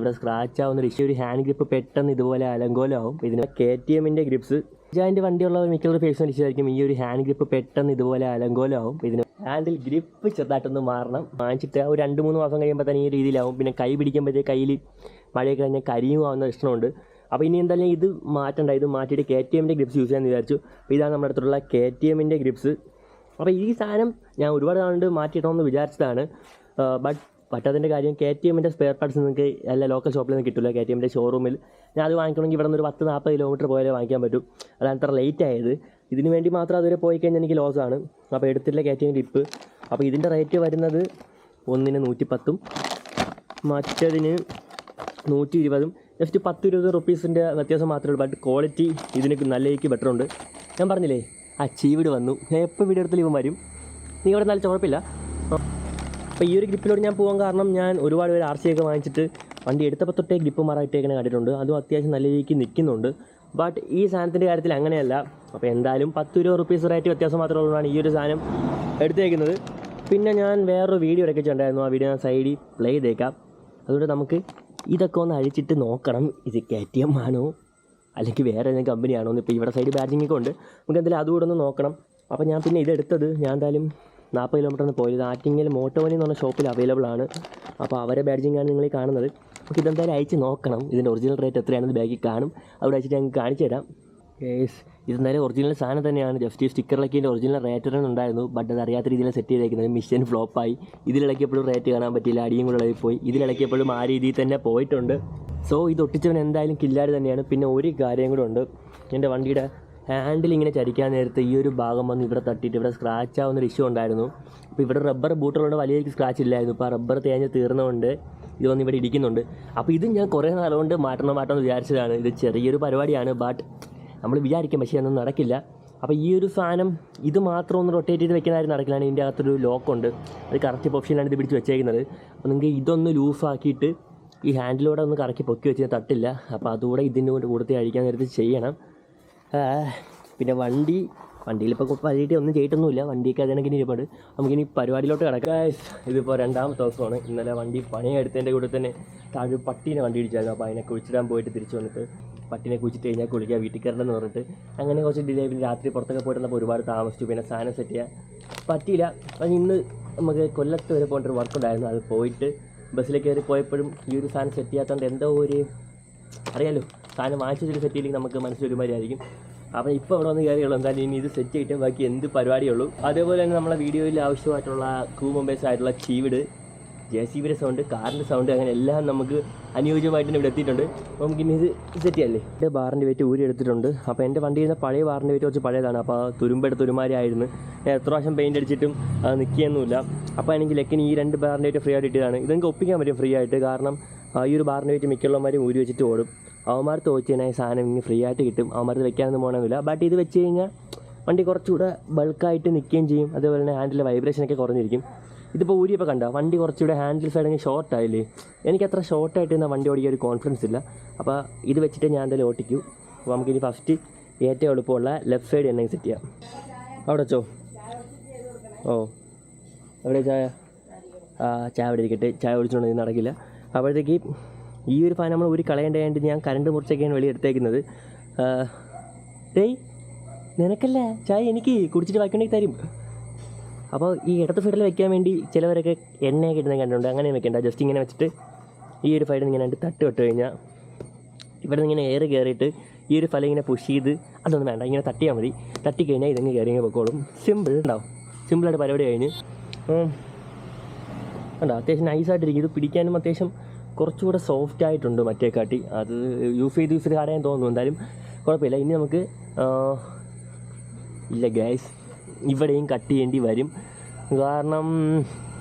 ഇവിടെ സ്ക്രാച്ച് ആവുന്ന ഇഷ്യൂ. ഒരു ഹാൻഡ് ഗ്രിപ്പ് പെട്ടെന്ന് ഇതുപോലെ അലങ്കോലമാവും. ഇതിന് KTMന്റെ ഗ്രിപ്സ് ജാൻ്റെ വണ്ടിയുള്ളവർ മിക്കവർ ഫേസ് ഇഷ്യൂ ഈ ഒരു ഹാൻഡ് ഗ്രിപ്പ് പെട്ടെന്ന് ഇതുപോലെ അലങ്കോലമാവും. ഇതിന് ഹാൻഡിൽ ഗ്രിപ്പ് ചെറുതായിട്ടൊന്ന് മാറണം. വാങ്ങിച്ചിട്ട് ഒരു 2-3 മാസം കഴിയുമ്പോൾ തന്നെ ഈ രീതിയിലാവും. പിന്നെ കൈ പിടിക്കുമ്പോഴത്തേക്ക് കയ്യിൽ മഴയൊക്കെ കഴിഞ്ഞാൽ കരിയും ആവുന്ന പ്രശ്നമുണ്ട്. അപ്പോൾ ഇനി എന്തായാലും ഇത് മാറ്റണ്ട, ഇത് മാറ്റിയിട്ട് KTMന്റെ ഗ്രിപ്സ് യൂസ് ചെയ്യാമെന്ന് വിചാരിച്ചു. അപ്പോൾ ഇതാണ് നമ്മുടെ അടുത്തുള്ള KTMന്റെ ഗ്രിപ്സ്. അപ്പോൾ ഈ സാധനം ഞാൻ ഒരുപാട് നാളുകൊണ്ട് മാറ്റിയിട്ടോന്ന് വിചാരിച്ചതാണ്. ബട്ട് പറ്റാത്തതിൻ്റെ കാര്യം KTMന്റെ സ്പെയർ പാർട്സ് നിങ്ങൾക്ക് എല്ലാ ലോക്കൽ ഷോപ്പിൽ നിന്ന് കിട്ടില്ല. KTMന്റെ ഷോറൂമിൽ ഞാൻ അത് വാങ്ങിക്കണമെങ്കിൽ ഇവിടെ നിന്ന് ഒരു 10-40 കിലോമീറ്റർ പോയാലേ വാങ്ങിക്കാൻ പറ്റും. അതാണ് അത്ര ലേറ്റ് ആയത്. ഇതിന് വേണ്ടി മാത്രം അതുവരെ പോയി കഴിഞ്ഞാൽ എനിക്ക് ലോസാണ്. അപ്പോൾ എടുത്തില്ല KTM ഗ്രിപ്പ്. അപ്പോൾ ഇതിൻ്റെ റേറ്റ് വരുന്നത് ഒന്നിന് 110, മറ്റതിന് 120. ജസ്റ്റ് 10-20 റുപ്പീസിൻ്റെ വ്യത്യാസം മാത്രമേ ഉള്ളൂ. ബട്ട് ക്വാളിറ്റി ഇതിന് നല്ല രീതിക്ക് ബെറ്റർ ഉണ്ട്. ഞാൻ പറഞ്ഞില്ലേ ആ ചീവിട് വന്നു. ഞാൻ എപ്പോൾ വീഡിയോ എടുത്താലും ഇവൻ വരും. നീ ഇവിടെ നല്ല കുഴപ്പമില്ല. അപ്പോൾ ഈ ഒരു ഗ്രിപ്പിലോട് ഞാൻ പോകാൻ കാരണം ഞാൻ ഒരുപാട് പേര് RC ഒക്കെ വാങ്ങിച്ചിട്ട് വണ്ടി എടുത്തപ്പോൾ തൊട്ടേ ഗ്രിപ്പ് മാറായിട്ടേക്കണേ കണ്ടിട്ടുണ്ട്. അതും അത്യാവശ്യം നല്ല രീതിക്ക് നിൽക്കുന്നുണ്ട്. ബട്ട് ഈ സാധനത്തിൻ്റെ കാര്യത്തിൽ അങ്ങനെയല്ല. അപ്പോൾ എന്തായാലും 10-20 റുപ്പീസ് റേറ്റ് വ്യത്യാസം മാത്രമേ ഉള്ളതാണ് ഈ ഒരു സാധനം എടുത്തേക്കുന്നത്. പിന്നെ ഞാൻ വേറൊരു വീഡിയോ ഇടയ്ക്ക് വെച്ചിട്ടുണ്ടായിരുന്നു. ആ വീഡിയോ ഞാൻ സൈഡിൽ പ്ലേ ചെയ്തേക്കാം. അതുകൊണ്ട് നമുക്ക് ഇതൊക്കെ ഒന്ന് അഴിച്ചിട്ട് നോക്കണം, ഇത് KTM ആണോ അല്ലെങ്കിൽ വേറെ ഏതെങ്കിലും കമ്പനിയാണോ എന്ന്. ഇപ്പോൾ ഇവിടെ സൈഡ് ബാഡ്ജിങ്ങൊക്കെ ഉണ്ട്. നമുക്ക് എന്തായാലും അതുകൂടെ ഒന്ന് നോക്കണം. അപ്പോൾ ഞാൻ പിന്നെ ഇതെടുത്തത് ഞാൻ എന്തായാലും 40 കിലോമീറ്ററിന് പോയത് ആറ്റിങ്ങൽ മോട്ടോവനി എന്ന് പറഞ്ഞ ഷോപ്പിൽ അവൈലബിൾ ആണ്. അപ്പോൾ അവരെ ബാഡ്ജിങ്ങാണ് നിങ്ങൾ ഈ കാണുന്നത്. നമുക്ക് ഇതെന്തായാലും അയച്ച് നോക്കണം. ഇതിൻ്റെ ഒറിജിനൽ റേറ്റ് എത്രയാണെന്ന് ബാഗിൽ കാണും. അവിടെ അയച്ചിട്ട് ഞങ്ങൾക്ക് കാണിച്ചു തരാം. ഇതെന്തായാലും ഒറിജിനൽ സാധനം തന്നെയാണ്. ജസ്റ്റ് ഈ സ്റ്റിക്കറിലൊക്കെ ഇതിൻ്റെ ഒറിജിനൽ റേറ്റ് ഉണ്ടായിരുന്നു. ബട്ട് അത് അറിയാത്ത രീതിയിൽ സെറ്റ് ചെയ്തേക്കുന്നത്. മിഷൻ ഫ്ലോപ്പായി. ഇതിലിളക്കിയപ്പോഴും റേറ്റ് കാണാൻ പറ്റിയില്ല. അടിയും കൂടെ പോയി. ഇതിലിളക്കിയപ്പോഴും ആ രീതിയിൽ തന്നെ പോയിട്ടുണ്ട്. സോ ഇത് ഒട്ടിച്ചവൻ എന്തായാലും കില്ലാടി തന്നെയാണ്. പിന്നെ ഒരു കാര്യം കൂടെ ഉണ്ട്. എൻ്റെ വണ്ടിയുടെ ഹാൻഡിൽ ഇങ്ങനെ ചരിക്കാൻ നേരത്ത് ഈ ഒരു ഭാഗം വന്ന് ഇവിടെ തട്ടിയിട്ട് ഇവിടെ സ്ക്രാച്ച് ആവുന്നൊരു ഇഷ്യൂ ഉണ്ടായിരുന്നു. അപ്പോൾ ഇവിടെ റബ്ബർ ബൂട്ടുകളുണ്ട്, വലിയ സ്ക്രാച്ച് ഇല്ലായിരുന്നു. ഇപ്പോൾ ആ റബ്ബർ തേഞ്ഞ് തീർന്നുകൊണ്ട് ഇത് വന്ന് ഇവിടെ ഇടിക്കുന്നുണ്ട്. അപ്പോൾ ഇത് ഞാൻ കുറേ നാൾ കൊണ്ട് മാറ്റണമെന്ന് വിചാരിച്ചതാണ്. ഇത് ചെറിയൊരു പരിപാടിയാണ്. ബട്ട് നമ്മൾ വിചാരിക്കും, പക്ഷേ അതൊന്നും നടക്കില്ല. അപ്പോൾ ഈ ഒരു സാധനം ഇത് മാത്രം ഒന്ന് റൊട്ടേറ്റ് ചെയ്ത് വെക്കുന്നതായിട്ട് നടക്കില്ല. ഇതിൻ്റെ അകത്തൊരു ലോക്കുണ്ട്. അത് കറക്റ്റ് പൊസിഷനിലാണ് ഇത് പിടിച്ച് വെച്ചേക്കുന്നത്. അപ്പോൾ നിങ്ങൾക്ക് ഇതൊന്ന് ലൂസാക്കിയിട്ട് ഈ ഹാൻഡിലൂടെ ഒന്ന് കറക്കി പൊക്കി വെച്ച് തട്ടില്ല. അപ്പോൾ അതുകൂടെ ഇതിൻ്റെ കൂടെ അഴിക്കാൻ നേരത്ത് ചെയ്യണം. പിന്നെ വണ്ടിയിൽ ഇപ്പോൾ പരിപാടി ഒന്നും ചെയ്തിട്ടൊന്നുമില്ല. വണ്ടിയൊക്കെ അതിനൊക്കെ ഇരിപ്പുണ്ട്. നമുക്കിനി പരിപാടിയിലോട്ട് കിടക്കാം. ഇതിപ്പോൾ 2ാമത്തെ ദിവസമാണ്. ഇന്നലെ വണ്ടി പണിയെടുത്തതിൻ്റെ കൂടെ തന്നെ താഴെ പട്ടീനെ വണ്ടി ഇടിച്ചായിരുന്നു. അപ്പോൾ അതിനെ കുഴിച്ചിടാൻ പോയിട്ട് തിരിച്ചു വന്നിട്ട് പട്ടിനെ കുഴിച്ചിട്ട് കഴിഞ്ഞാൽ കുളിക്കുക, വീട്ടിൽ കയറണമെന്ന് പറഞ്ഞിട്ട് അങ്ങനെ കുറച്ച് ഡിലേ. പിന്നെ രാത്രി പുറത്തൊക്കെ പോയിട്ട് വന്നപ്പോൾ ഒരുപാട് താമസിച്ചു. പിന്നെ സാധനം സെറ്റ് ചെയ്യാൻ പറ്റിയില്ല. അപ്പം ഇന്ന് നമുക്ക് കൊല്ലത്ത് വരെ പോയിട്ടൊരു വർക്ക് ഉണ്ടായിരുന്നു. അത് പോയിട്ട് ബസ്സിലേക്ക് കയറി പോയപ്പോഴും ഈ ഒരു സാധനം സെറ്റ് ചെയ്യാത്തതുകൊണ്ട് എന്തോ ഒരു അറിയാലോ, സാധനം വാങ്ങിച്ചിട്ട് സെറ്റ് ചെയ്യില്ലെങ്കിൽ നമുക്ക് മനസ്സിലൊരുമാതിരിയായിരിക്കും. അപ്പോൾ ഇപ്പോൾ ഇവിടെ വന്ന് കയറിയുള്ളൂ. എന്തായാലും ഇനി ഇത് സെറ്റ് ചെയ്തിട്ട് ബാക്കി എന്ത് പരിപാടിയുള്ളൂ. അതേപോലെ തന്നെ നമ്മളെ വീഡിയോയിൽ ആവശ്യമായിട്ടുള്ള ക്രൂ മെമ്പേഴ്സ് ആയിട്ടുള്ള ചീവിട്, JCBയുടെ സൗണ്ട്, കാറിൻ്റെ സൗണ്ട്, അങ്ങനെ എല്ലാം നമുക്ക് അനുയോജ്യമായിട്ട് തന്നെ ഇവിടെ എത്തിയിട്ടുണ്ട്. നമുക്കിനി ഇത് സെറ്റ് ചെയ്യല്ലേ. എൻ്റെ ബാറിൻ്റെ വെയിറ്റ് ഊരി എടുത്തിട്ടുണ്ട്. അപ്പോൾ എൻ്റെ വണ്ടിയിൽ പഴയ ബാറിൻ്റെ വെയിറ്റ് കുറച്ച് പഴയതാണ്. അപ്പോൾ തുരുമ്പെടുത്ത് ഒരുമാതിരി ആയിരുന്നു. ഞാൻ എത്ര പ്രാവശ്യം പെയിൻ്റ് അടിച്ചിട്ടും അത് നിൽക്കുകയൊന്നുമില്ല. അപ്പോൾ എനിക്ക് ലെക്കിന് ഈ 2 ബാറിൻ്റെ വെയിറ്റ് ഫ്രീ ആയിട്ട് ഇട്ടതാണ്. ഇതെനിക്ക് ഒപ്പിക്കാൻ പറ്റും ഫ്രീ ആയിട്ട്. കാരണം ഈ ഒരു ബാറിൻ്റെ വെയിറ്റ് മിക്കുള്ളവന്മാരും ഊരി വെച്ചിട്ട് ഓടും. അവന്മാർക്ക് ചോദിച്ചു കഴിഞ്ഞാൽ സാധനം ഇങ്ങനെ ഫ്രീ ആയിട്ട് കിട്ടും. അവന്മാർക്ക് വെക്കാനൊന്നും പോകണമെന്നില്ല. ബട്ട് ഇത് വെച്ച് കഴിഞ്ഞാൽ വണ്ടി കുറച്ചുകൂടെ ബൾക്കായിട്ട് നിൽക്കുകയും ചെയ്യും. അതേപോലെ തന്നെ ഹാൻഡിലെ വൈബ്രേഷനൊക്കെ കുറഞ്ഞിരിക്കും. ഇതിപ്പോൾ ഊരിയപ്പോൾ കണ്ടോ വണ്ടി കുറച്ചുകൂടെ ഹാൻഡിൽ സൈഡിൽ ഷോർട്ടായില്ലേ. എനിക്കത്ര ഷോർട്ടായിട്ട് എന്നാൽ വണ്ടി ഓടിക്കാൻ ഒരു കോൺഫിഡൻസ് ഇല്ല. അപ്പോൾ ഇത് വെച്ചിട്ട് ഞാൻ എന്തായാലും ഓട്ടിക്കും. അപ്പോൾ നമുക്കിനി ഫസ്റ്റ് ഏറ്റവും എളുപ്പമുള്ള ലെഫ്റ്റ് സൈഡ് എന്നെ സെറ്റ് ചെയ്യാം. അവിടെ വെച്ചോ. എവിടെ ചായ? ചായ അവിടെ ഇരിക്കട്ടെ. ചായ കുടിച്ചുകൊണ്ട് നടക്കില്ല. അപ്പോഴത്തേക്ക് ഈ ഒരു ഫാൻ നമ്മൾ ഊരി കളയേണ്ടതായിട്ട് ഞാൻ കറണ്ട് മുറിച്ചൊക്കെയാണ് വെളിയെടുത്തേക്കുന്നത്. നിനക്കല്ല ചായ, എനിക്ക് കുടിച്ചിട്ട് ബാക്കിയുണ്ടെങ്കിൽ തരും. അപ്പോൾ ഈ ഇടത്ത് സൈഡിൽ വെക്കാൻ വേണ്ടി ചിലവരൊക്കെ എണ്ണയൊക്കെ ഇടുന്ന കണ്ടിട്ടുണ്ട്. അങ്ങനെ വെക്കേണ്ട. ജസ്റ്റ് ഇങ്ങനെ വെച്ചിട്ട് ഈ ഒരു ഫയൽ ഇങ്ങനെ തട്ട് വിട്ട് കഴിഞ്ഞാൽ ഇവിടെ നിന്ന് ഇങ്ങനെ എയർ കയറിയിട്ട് ഈ ഒരു ഫലം ഇങ്ങനെ പുഷ് ചെയ്ത് അതൊന്നും വേണ്ട, ഇങ്ങനെ തട്ടിയാൽ മതി. തട്ടിക്കഴിഞ്ഞാൽ ഇതങ്ങ് കയറി ഇങ്ങനെ പൊക്കോളും. സിമ്പിൾ ഉണ്ടാവും. സിമ്പിളായിട്ട് പരിപാടി കഴിഞ്ഞ് ഉണ്ടോ. അത്യാവശ്യം നൈസായിട്ടിരിക്കും. ഇത് പിടിക്കാനും അത്യാവശ്യം കുറച്ചുകൂടെ സോഫ്റ്റ് ആയിട്ടുണ്ട് മറ്റേക്കാട്ടി. അത് യൂസ് ചെയ്ത് കാര്യം തോന്നുന്നു. എന്തായാലും കുഴപ്പമില്ല. ഇനി നമുക്ക് ഇല്ല ഗൈസ്, ഇവിടെയും കട്ട് ചെയ്യേണ്ടി വരും. കാരണം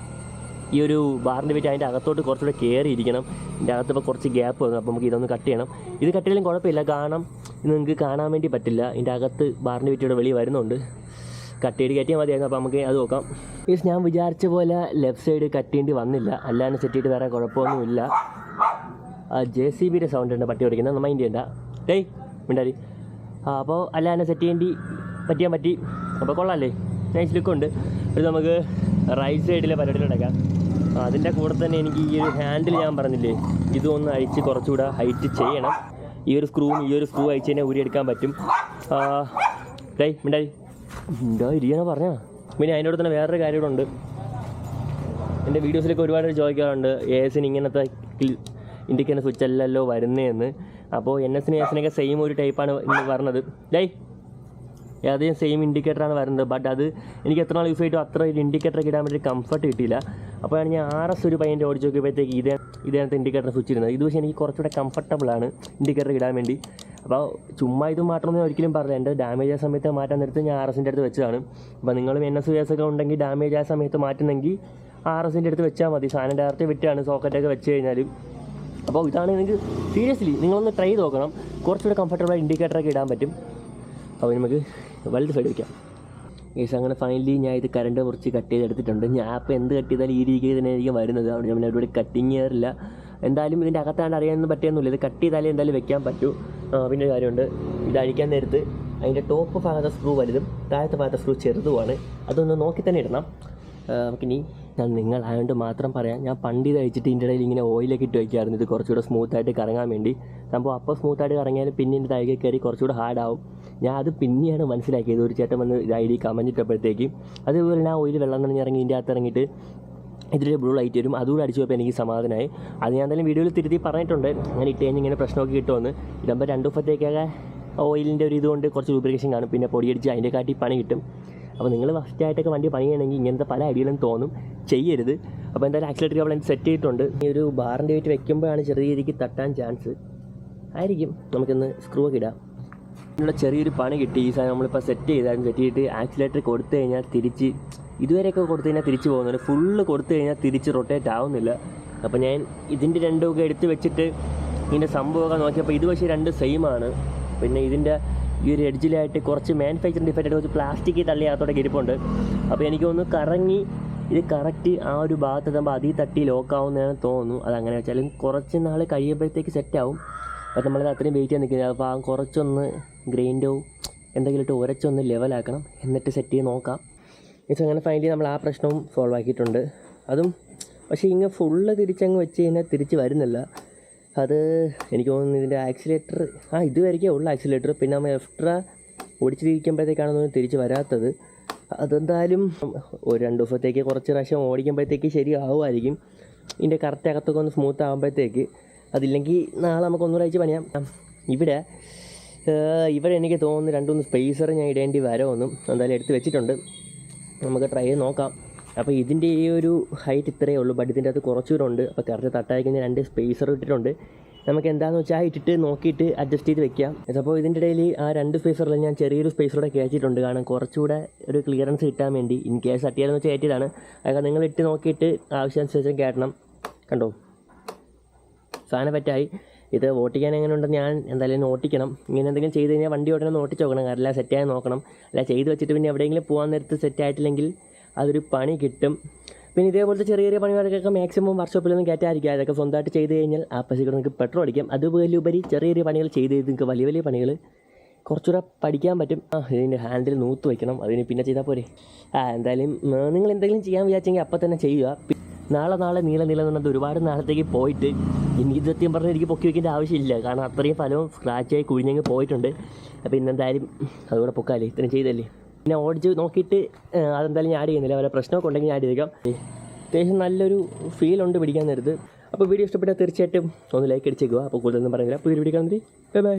ഈ ഒരു ബാറിൻ്റെ വെയിറ്റ് അതിൻ്റെ അകത്തോട്ട് കുറച്ചുകൂടെ കയറിയിരിക്കണം. ഇതിൻ്റെ അകത്ത് ഇപ്പോൾ കുറച്ച് ഗ്യാപ്പ് വന്നു. അപ്പോൾ നമുക്ക് ഇതൊന്ന് കട്ട് ചെയ്യണം. ഇത് കട്ട് ചെയ്താലും കുഴപ്പമില്ല. കാരണം ഇത് നിങ്ങൾക്ക് കാണാൻ വേണ്ടി പറ്റില്ല. ഇതിൻ്റെ അകത്ത് ബാറിൻ്റെ വെയിറ്റ് ഇവിടെ വെളി വരുന്നുണ്ട്. കട്ട് ചെയ്ത് കയറ്റിയാൽ മതിയായിരുന്നു. അപ്പോൾ നമുക്ക് അത് നോക്കാം. മീൻസ് ഞാൻ വിചാരിച്ച പോലെ ലെഫ്റ്റ് സൈഡ് കട്ട് ചെയ്യേണ്ടി വന്നില്ല. അല്ലാതെ സെറ്റ് ചെയ്തിട്ട് വേറെ കുഴപ്പമൊന്നുമില്ല. JCBയുടെ സൗണ്ട് ഉണ്ട് പട്ടി ഓടിക്കുന്നത്. മൈൻഡ് ചെയ്യണ്ട. മിണ്ടാരി. അപ്പോൾ അല്ലാതെ സെറ്റ് ചെയ്യേണ്ടി പറ്റി. അപ്പോൾ കൊള്ളാമല്ലേ, നൈസ് ലുക്കുണ്ട്. ഇത് നമുക്ക് റൈറ്റ് സൈഡിലെ പരിപാടിയിൽ നടക്കാം. അതിൻ്റെ കൂടെ തന്നെ എനിക്ക് ഈ ഒരു ഹാൻഡിൽ ഞാൻ പറഞ്ഞില്ലേ, ഇതൊന്ന് അഴിച്ച് കുറച്ചുകൂടെ ഹൈറ്റ് ചെയ്യണം. ഈ ഒരു സ്ക്രൂ അഴിച്ച് തന്നെ ഊരിയെടുക്കാൻ പറ്റും. ഇരിക്കാനോ പറഞ്ഞാൽ. പിന്നെ അതിൻ്റെ കൂടെ തന്നെ വേറൊരു കാര്യങ്ങളുണ്ട്. എൻ്റെ വീഡിയോസിലൊക്കെ ഒരുപാട് ചോദിക്കാറുണ്ട് AS-ന് ഇങ്ങനത്തെ ഇൻഡിക്കേറ്റർ സ്വിച്ച് അല്ലല്ലോ വരുന്നതെന്ന്. അപ്പോൾ NS-ന് AS-നൊക്കെ സെയിം ഒരു ടൈപ്പാണ് ഇന്ന് പറഞ്ഞത്. ഏതെങ്കിലും സെയിം ഇൻഡിക്കേറ്ററാണ് വരുന്നത്. ബട്ട് അത് എനിക്ക് എത്ര നാൾ യൂസ് ചെയ്തിട്ടും അത്ര ഒരു ഇൻഡിക്കേറ്ററൊക്കെ ഇടാൻ വേണ്ടി കംഫർട്ട് കിട്ടിയില്ല. അപ്പോഴാണ് ഞാൻ RS ഒരു പയ്യൻ്റെ ഓടിച്ച് നോക്കിയപ്പോഴത്തേക്ക് ഇതേനത്തെ ഇൻഡിക്കേറ്റർ സ്വിച്ച് ഇരുന്നത്. ഇത് പക്ഷേ എനിക്ക് കുറച്ചുകൂടെ കംഫർട്ടബിളാണ് ഇൻഡിക്കേറ്റർ ഇടാൻ വേണ്ടി. അപ്പോൾ ചുമ്മാ ഇത് മാറ്റണമെന്ന് ഒരിക്കലും പറഞ്ഞില്ല. എൻ്റെ ഡാമേജ് ആയ സമയത്ത് മാറ്റാൻ നേരത്ത് ഞാൻ RS-ൻ്റെ അടുത്ത് വെച്ചതാണ്. അപ്പോൾ നിങ്ങളും NS ഒക്കെ ഉണ്ടെങ്കിൽ ഡാമേജ് ആയ സമയത്ത് മാറ്റുന്നെങ്കിൽ RS-ൻ്റെ അടുത്ത് വെച്ചാൽ മതി. സാധനം ഡയറക്റ്റ് വിറ്റാണ് സോക്കറ്റൊക്കെ വെച്ച് കഴിഞ്ഞാൽ. അപ്പോൾ ഇതാണ് നിങ്ങൾക്ക് സീരിയസ്ലി നിങ്ങളൊന്ന് ട്രൈ ചെയ്ത് നോക്കണം. കുറച്ചുകൂടെ കംഫർട്ടബിളായി ഇൻഡിക്കേറ്ററൊക്കെ ഇടാൻ പറ്റും. അപ്പോൾ നമുക്ക് വലുത് സൈഡ് വയ്ക്കാം. അങ്ങനെ ഫൈനലി ഞാൻ ഇത് കറണ്ട് കുറച്ച് കട്ട് ചെയ്തെടുത്തിട്ടുണ്ട്. ഞാൻ അപ്പോൾ എന്ത് കട്ട് ചെയ്താലും ഈ രീതിയിൽ തന്നെ ആയിരിക്കും വരുന്നത്. അവിടെ ഞാൻ ഒരുപാട് കട്ടിങ് ചെയ്യാറില്ല. എന്തായാലും ഇതിൻ്റെ അകത്താണ്ട് അറിയാനൊന്നും പറ്റിയൊന്നുമില്ല. ഇത് കട്ട് ചെയ്താലേ എന്തായാലും വെക്കാൻ പറ്റൂ. പിന്നെ ഒരു കാര്യമുണ്ട്, ഇത് അഴിക്കാൻ നേരത്ത് അതിൻ്റെ ടോപ്പ് ഭാഗത്തെ സ്ക്രൂ വലുതും താഴത്തെ ഭാഗത്തെ സ്ക്രൂ ചെറുതുമാണ്. അതൊന്ന് നോക്കി തന്നെ ഇടണം. നമുക്കിനി ഞാൻ നിങ്ങളായതുകൊണ്ട് മാത്രം പറയാം. ഞാൻ പണ്ട് ഇത് അഴിച്ചിട്ട് ഇതിൻ്റെ ഇടയിൽ ഇങ്ങനെ ഓയിലൊക്കെ ഇട്ട് വയ്ക്കായിരുന്നു, ഇത് കുറച്ചുകൂടെ സ്മൂത്തായിട്ട് കറങ്ങാൻ വേണ്ടി. സംഭവം അപ്പോൾ സ്മൂത്തായിട്ട് കറങ്ങിയാലും പിന്നെ എൻ്റെ താഴെ കയറി കുറച്ചുകൂടെ ഹാർഡാവും. ഞാൻ അത് പിന്നെയാണ് മനസ്സിലാക്കിയത്. ഒരു ചേട്ടൻ വന്ന് ഇത് ID കമഞ്ഞിട്ടപ്പോഴത്തേക്ക് അതുപോലെ തന്നെ ഓയിൽ വെള്ളം നനഞ്ഞ് ഇറങ്ങി ഇതിൻ്റെ അകത്ത് ഇറങ്ങിയിട്ട് ഇതിൽ ബ്ലൂ ലൈറ്റ് വരും. അതുകൂടെ അടിച്ചു പോയപ്പോൾ എനിക്ക് സമാധാനമായി. അത് ഞാൻ എന്തായാലും വീഡിയോയിൽ തിരുത്തി പറഞ്ഞിട്ടുണ്ട്. അങ്ങനെ ഇട്ട് കഴിഞ്ഞ് ഇങ്ങനെ പ്രശ്നമൊക്കെ കിട്ടുമെന്ന്. ഇടുമ്പോൾ 2 ദിവസത്തേക്കൊക്കെ ഓയിലിൻ്റെ ഒരു ഇതുകൊണ്ട് കുറച്ച് ലൂബ്രിക്കേഷൻ കാണും. പിന്നെ പൊടിയടിച്ച് അതിൻ്റെ കാട്ടി പണി കിട്ടും. അപ്പോൾ നിങ്ങൾ ഫസ്റ്റായിട്ടൊക്കെ വണ്ടി പണിയണമെങ്കിൽ ഇങ്ങനത്തെ പല ഐഡിയകളും തോന്നും, ചെയ്യരുത്. അപ്പോൾ എന്തായാലും ആക്സിലേറ്റർ അവൾ സെറ്റ് ചെയ്തിട്ടുണ്ട്. ഈ ഒരു ബാറിൻ്റെ വെയിറ്റ് വെക്കുമ്പോഴാണ് ചെറിയ രീതിക്ക് തട്ടാൻ ചാൻസ് ആയിരിക്കും. നമുക്കിന്ന് സ്ക്രൂ ഒക്കെ ഇടാം. ഇതിനുള്ള ചെറിയൊരു പണി കിട്ടി. ഈ സാധനം നമ്മളിപ്പോൾ സെറ്റ് ചെയ്തിട്ട് ആക്സിലേറ്റർ കൊടുത്തു കഴിഞ്ഞാൽ തിരിച്ച് ഇതുവരെയൊക്കെ കൊടുത്തു കഴിഞ്ഞാൽ തിരിച്ച് പോകുന്നുണ്ട്. ഫുള്ള് കൊടുത്തു കഴിഞ്ഞാൽ തിരിച്ച് റൊട്ടേറ്റ് ആവുന്നില്ല. അപ്പോൾ ഞാൻ ഇതിൻ്റെ രണ്ടുമൊക്കെ എടുത്ത് വെച്ചിട്ട് ഇതിൻ്റെ സംഭവമൊക്കെ നോക്കിയപ്പോൾ ഇത് പക്ഷേ 2 സെയിമാണ്. പിന്നെ ഇതിൻ്റെ ഈ ഒരു എഡ്ജിലായിട്ട് കുറച്ച് മാനുഫാക്ചറിങ് ഡിഫക്റ്റായിട്ട് കുറച്ച് പ്ലാസ്റ്റിക് തള്ളിയാത്തോടെ ഇരിപ്പുണ്ട്. അപ്പോൾ എനിക്കൊന്ന് കറങ്ങി ഇത് കറക്റ്റ് ആ ഒരു ഭാഗത്ത് എത്തുമ്പോൾ അതിൽ തട്ടി ലോക്കാവുന്നതാണ് തോന്നുന്നു. അതങ്ങനെ വെച്ചാലും കുറച്ച് നാൾ കഴിയുമ്പോഴത്തേക്ക് സെറ്റാവും. അപ്പോൾ നമ്മളത് അത്രയും വെയിറ്റ് ചെയ്യാൻ നിൽക്കുന്നത്. അപ്പോൾ ആ കുറച്ചൊന്ന് ഗ്രൈൻഡോ എന്തെങ്കിലും ഇട്ട് ഉരച്ചൊന്ന് ലെവലാക്കണം, എന്നിട്ട് സെറ്റ് ചെയ്ത് നോക്കാം. മീൻസ് അങ്ങനെ ഫൈനലി നമ്മൾ ആ പ്രശ്നവും സോൾവ് ആക്കിയിട്ടുണ്ട്. അതും പക്ഷേ ഇങ്ങനെ ഫുള്ള് തിരിച്ചങ്ങ് വെച്ച് കഴിഞ്ഞാൽ തിരിച്ച് വരുന്നില്ല. അത് എനിക്ക് തോന്നുന്നു ഇതിൻ്റെ ആക്സിലേറ്റർ ഇതുവരെയ്ക്കേ ഉള്ള ആക്സിലേറ്റർ. പിന്നെ നമ്മൾ എക്സ്ട്രാ ഓടിച്ചിരിക്കുമ്പോഴത്തേക്കാണ് തോന്നുന്നു തിരിച്ച് വരാത്തത്. അതെന്തായാലും ഒരു 2 ദിവസത്തേക്ക് കുറച്ച് പ്രാവശ്യം ഓടിക്കുമ്പോഴത്തേക്ക് ശരിയാവുമായിരിക്കും. ഇതിൻ്റെ കറക്റ്റ് അകത്തൊക്കെ ഒന്ന് സ്മൂത്ത് ആകുമ്പോഴത്തേക്ക്. അതില്ലെങ്കിൽ നാളെ നമുക്ക് ഒന്നുകൂടെ പണിയാം. ഇവിടെ എനിക്ക് തോന്നുന്നു 2-3 സ്പേസർ ഞാൻ ഇടേണ്ടി വരുമെന്നും എന്തായാലും എടുത്ത് വെച്ചിട്ടുണ്ട്. നമുക്ക് ട്രൈ ചെയ്ത് നോക്കാം. അപ്പോൾ ഇതിൻ്റെ ഈ ഒരു ഹൈറ്റ് ഇത്രയേ ഉള്ളൂ. ബട്ട് ഇതിൻ്റെ അത് കുറച്ചുകൂടെ ഉണ്ട്. അപ്പോൾ കറക്റ്റ് തട്ടായി കഴിഞ്ഞാൽ 2 സ്പേസർ ഇട്ടിട്ടുണ്ട്. നമുക്ക് എന്താണെന്ന് വെച്ചാൽ ഇട്ടിട്ട് നോക്കിയിട്ട് അഡ്ജസ്റ്റ് ചെയ്ത് വെക്കാം. അപ്പോൾ ഇതിൻ്റെ ഇടയിൽ ആ 2 സ്പേസറിൽ ഞാൻ ചെറിയൊരു സ്പേസറൂടെ കയറ്റിയിട്ടുണ്ട്. കാരണം കുറച്ചുകൂടെ ഒരു ക്ലിയറൻസ് കിട്ടാൻ വേണ്ടി. ഇൻ കേസ് തട്ടിയാലെന്ന് വെച്ചാൽ കയറ്റിയതാണ്. അതൊക്കെ നിങ്ങൾ ഇട്ട് നോക്കിയിട്ട് ആവശ്യാനുസരിച്ച് കയറ്റണം. കണ്ടോ, സാധനം പറ്റായി. ഇത് ഓട്ടിക്കാൻ എങ്ങനെ ഉണ്ടെന്ന് ഞാൻ എന്തായാലും ഓട്ടിക്കണം. ഇങ്ങനെ എന്തെങ്കിലും ചെയ്ത് കഴിഞ്ഞാൽ വണ്ടി ഓട്ടണം ഓട്ടിച്ച് നോക്കണം. കാരണം എല്ലാം സെറ്റായി നോക്കണം. അല്ല ചെയ്ത് വെച്ചിട്ട് പിന്നെ എവിടെയെങ്കിലും പോകാൻ നേരത്ത് സെറ്റായിട്ടില്ലെങ്കിൽ അതൊരു പണി കിട്ടും. പിന്നെ ഇതേപോലത്തെ ചെറിയ ചെറിയ പണികൾക്കൊക്കെ മാക്സിമം വർക്ക്ഷോപ്പിലൊന്നും കയറ്റാതിരിക്കുക. അതൊക്കെ സ്വന്തമായിട്ട് ചെയ്ത് കഴിഞ്ഞാൽ ആ പൈസക്ക് നിങ്ങൾക്ക് പെട്രോൾ അടിക്കാം. അതുപോലുപരി ചെറിയ ചെറിയ പണികൾ ചെയ്ത് നിങ്ങൾക്ക് വലിയ വലിയ പണികൾ കുറച്ചുകൂടെ പഠിക്കാൻ പറ്റും. ഇതിൻ്റെ ഹാൻഡിൽ നൂത്ത് വയ്ക്കണം. അതിന് പിന്നെ ചെയ്താൽ പോരെ. എന്തായാലും നിങ്ങൾ എന്തെങ്കിലും ചെയ്യാൻ വിചാരിച്ചെങ്കിൽ അപ്പം തന്നെ ചെയ്യുക. നാളെ നീളം എന്നുള്ളത് ഒരുപാട് നാളത്തേക്ക് പോയിട്ട് എനിക്ക് സത്യം പറഞ്ഞാൽ എനിക്ക് പൊക്കി വയ്ക്കേണ്ട ആവശ്യമില്ല. കാരണം അത്രയും ഫലവും സ്ക്രാച്ചായി കുഴിഞ്ഞങ്ങ് പോയിട്ടുണ്ട്. അപ്പോൾ ഇന്നെന്തായാലും അതുകൂടെ പൊക്കാല്ലേ, ഇത്രയും ചെയ്തല്ലേ. പിന്നെ ഓടിച്ച് നോക്കിയിട്ട് അതെന്തായാലും ഞാൻ ആഡ് ചെയ്യുന്നില്ല. വല്ല പ്രശ്നമൊക്കെ ഉണ്ടെങ്കിൽ ഞാൻ ആഡ് ചെയ്തേക്കാം. അത്യാവശ്യം നല്ലൊരു ഫീലുണ്ട് പിടിക്കാൻ നേരത്ത്. അപ്പോൾ വീഡിയോ ഇഷ്ടപ്പെട്ടാൽ തീർച്ചയായിട്ടും ഒന്ന് ലൈക്ക് അടിച്ചേക്കുക. അപ്പോൾ കൂടുതലൊന്നും പറയുന്നില്ല. പുതിയൊരു വീഡിയോ കാണുന്നത് ബൈ ബൈ.